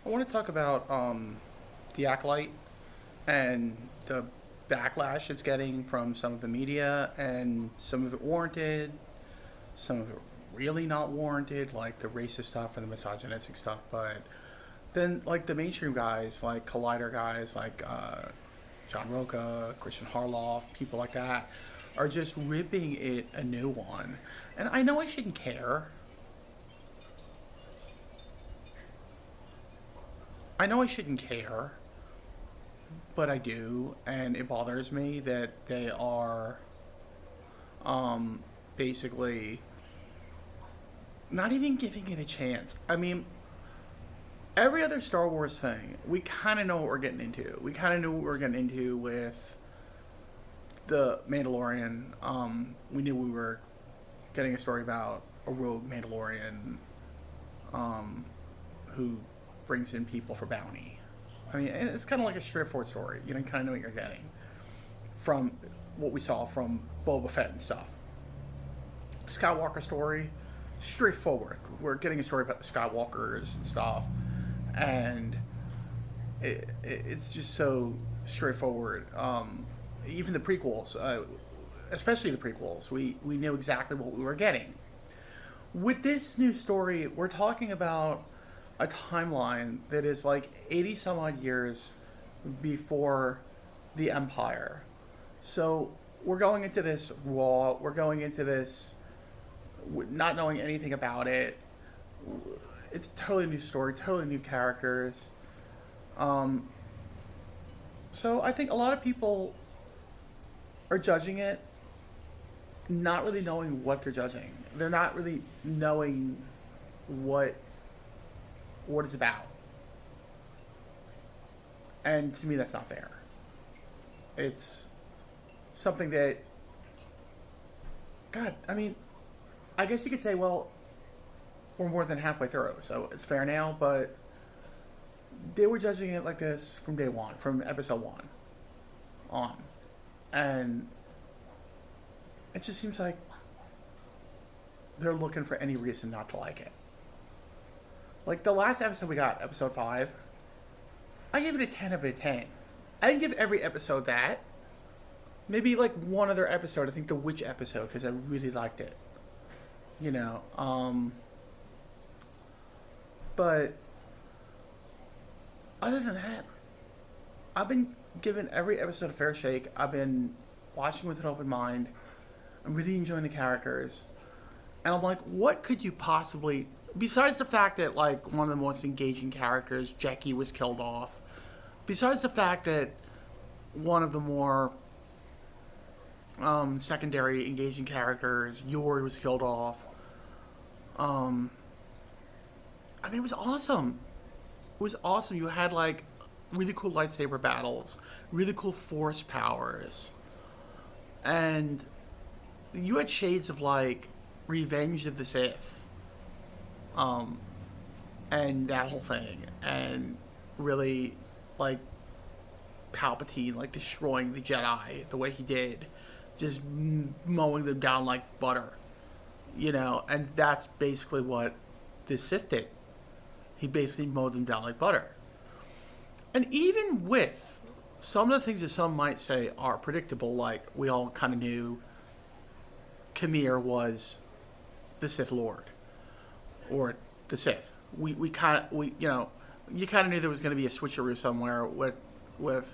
I want to talk about the Acolyte and the backlash it's getting from some of the media, and some of it warranted, some of it really not warranted, like the racist stuff and the misogynistic stuff. But then, like the mainstream guys, like Collider guys, like John Roca, Christian Harloff, people like that, are just ripping it a new one. And I know I shouldn't care. I know I shouldn't care, but I do, and it bothers me that they are um, basically not even giving it a chance. I mean, every other Star Wars thing, we kind of know what we're getting into. We kind of knew what we were getting into with the Mandalorian. We knew we were getting a story about a rogue Mandalorian who brings in people for bounty. I mean, it's kind of like a straightforward story. You know, you kind of know what you're getting from what we saw from Boba Fett and stuff. Skywalker story, straightforward. We're getting a story about the Skywalkers and stuff, and it's just so straightforward. Even the prequels, especially the prequels, we knew exactly what we were getting. With this new story, we're talking about a timeline that is like 80 some odd years before the Empire. So we're going into this raw, we're going into this not knowing anything about it. It's a totally new story, totally new characters. Um, so I think a lot of people are judging it, not really knowing what they're judging. They're not really knowing what what it's about. And to me, that's not fair. It's something that, God, I mean, I guess you could say, well, we're more than halfway through, so it's fair now, but they were judging it like this from day one, from episode one on. And it just seems like they're looking for any reason not to like it. Like the last episode we got, episode 5, I gave it a 10 out of 10. I didn't give every episode that. Maybe like one other episode, I think the witch episode, because I really liked it. You know, but other than that, I've been giving every episode a fair shake. I've been watching with an open mind. I'm really enjoying the characters. And I'm like, what could you possibly, besides the fact that like one of the most engaging characters, Jackie, was killed off, besides the fact that one of the more secondary engaging characters, Yori, was killed off. Um, I mean, it was awesome. It was awesome. You had like really cool lightsaber battles, really cool force powers, and you had shades of like Revenge of the Sith, um, and that whole thing, and really like Palpatine like destroying the Jedi the way he did, just mowing them down like butter, you know, and that's basically what the Sith did. He basically mowed them down like butter. And even with some of the things that some might say are predictable, like we all kind of knew Khmer was the Sith Lord or the Sith. We kind of you know, you kind of knew there was going to be a switcheroo somewhere with with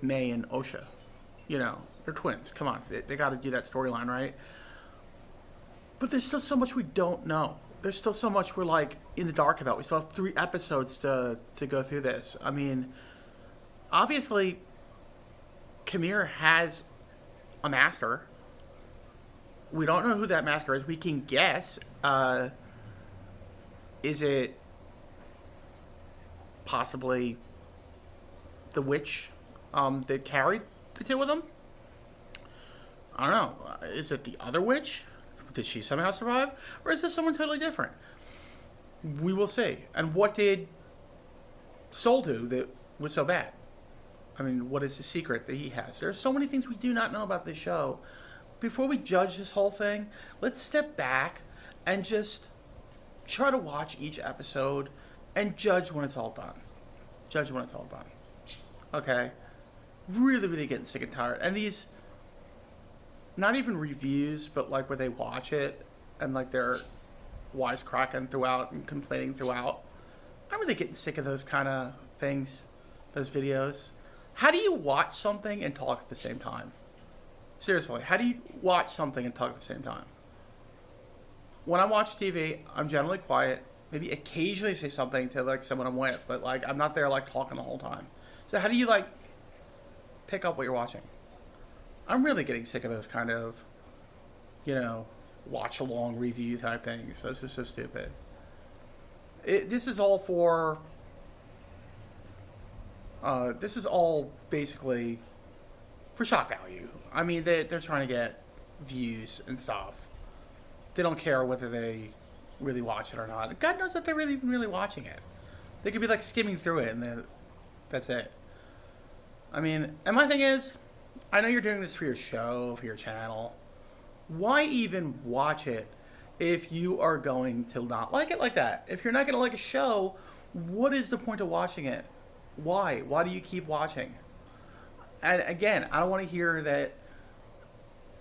May and Osha. You know, they're twins. Come on, they got to do that storyline, right? But there's still so much we don't know. There's still so much we're like in the dark about. We still have 3 episodes to go through this. I mean, obviously, Khmer has a master. We don't know who that master is. We can guess. Is it possibly the witch that carried the 2 of them? I don't know. Is it the other witch? Did she somehow survive? Or is this someone totally different? We will see. And what did Soul do that was so bad? I mean, what is the secret that he has? There are so many things we do not know about this show. Before we judge this whole thing, let's step back and just try to watch each episode and judge when it's all done. Judge when it's all done. Okay? Really, really getting sick and tired. And these, not even reviews, but like where they watch it and like they're wisecracking throughout and complaining throughout. I'm really getting sick of those kind of things, those videos. How do you watch something and talk at the same time? Seriously, how do you watch something and talk at the same time? When I watch TV, I'm generally quiet. Maybe occasionally say something to like someone I'm with, but like I'm not there like talking the whole time. So how do you like pick up what you're watching? I'm really getting sick of those kind of, watch along review type things. Those are so stupid. This is all for. This is all basically for shock value. I mean, they're trying to get views and stuff. They don't care whether they really watch it or not. God knows if they're really watching it. They could be like skimming through it and that's it. I mean, and my thing is, I know you're doing this for your show, for your channel. Why even watch it if you are going to not like it like that? If you're not going to like a show, what is the point of watching it? Why? Why do you keep watching? And again, I don't want to hear that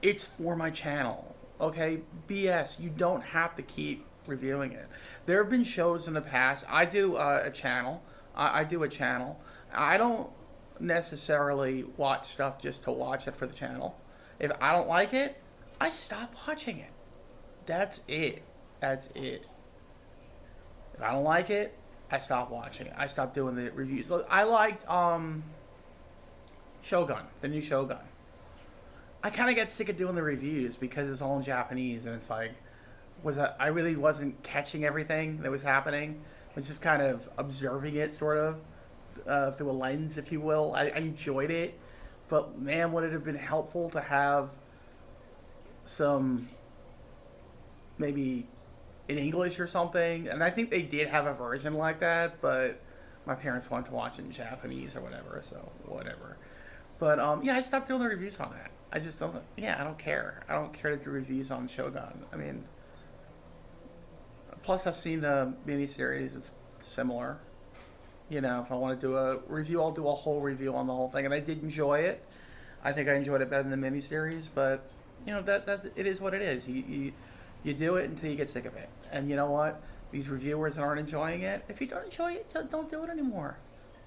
it's for my channel. Okay? BS. You don't have to keep reviewing it. There have been shows in the past. I do a channel. I do a channel. I don't necessarily watch stuff just to watch it for the channel. If I don't like it, I stop watching it. That's it. That's it. If I don't like it, I stop watching it. I stopped doing the reviews. Look, I liked Shogun, the new Shogun. I kind of get sick of doing the reviews because it's all in Japanese, and it's like, I really wasn't catching everything that was happening. I was just kind of observing it, sort of, through a lens, if you will. I enjoyed it, but man, would it have been helpful to have some, maybe in English or something. And I think they did have a version like that, but my parents wanted to watch it in Japanese or whatever, so whatever. But yeah, I stopped doing the reviews on that. I just don't. Yeah, I don't care. I don't care to do reviews on Shogun. I mean, plus I've seen the miniseries. It's similar. If I want to do a review, I'll do a whole review on the whole thing, and I did enjoy it. I think I enjoyed it better than the miniseries, but that's it is what it is. You do it until you get sick of it. And you know what? These reviewers aren't enjoying it. If you don't enjoy it, don't do it anymore.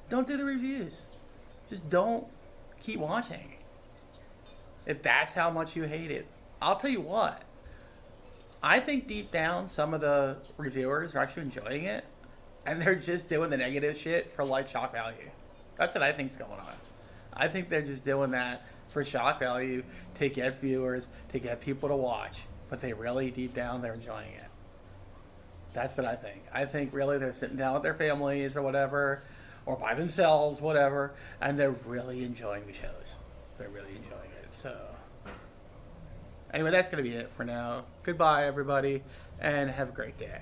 Don't do the reviews. Just don't keep watching. If that's how much you hate it, I'll tell you what. I think deep down some of the reviewers are actually enjoying it, and they're just doing the negative shit for like shock value. That's what I think's going on. I think they're just doing that for shock value to get viewers, to get people to watch. But they really, deep down, they're enjoying it. That's what I think. I think really they're sitting down with their families or whatever, or by themselves, whatever, and they're really enjoying the shows. They're really enjoying it. So, anyway, that's going to be it for now. Goodbye, everybody, and have a great day.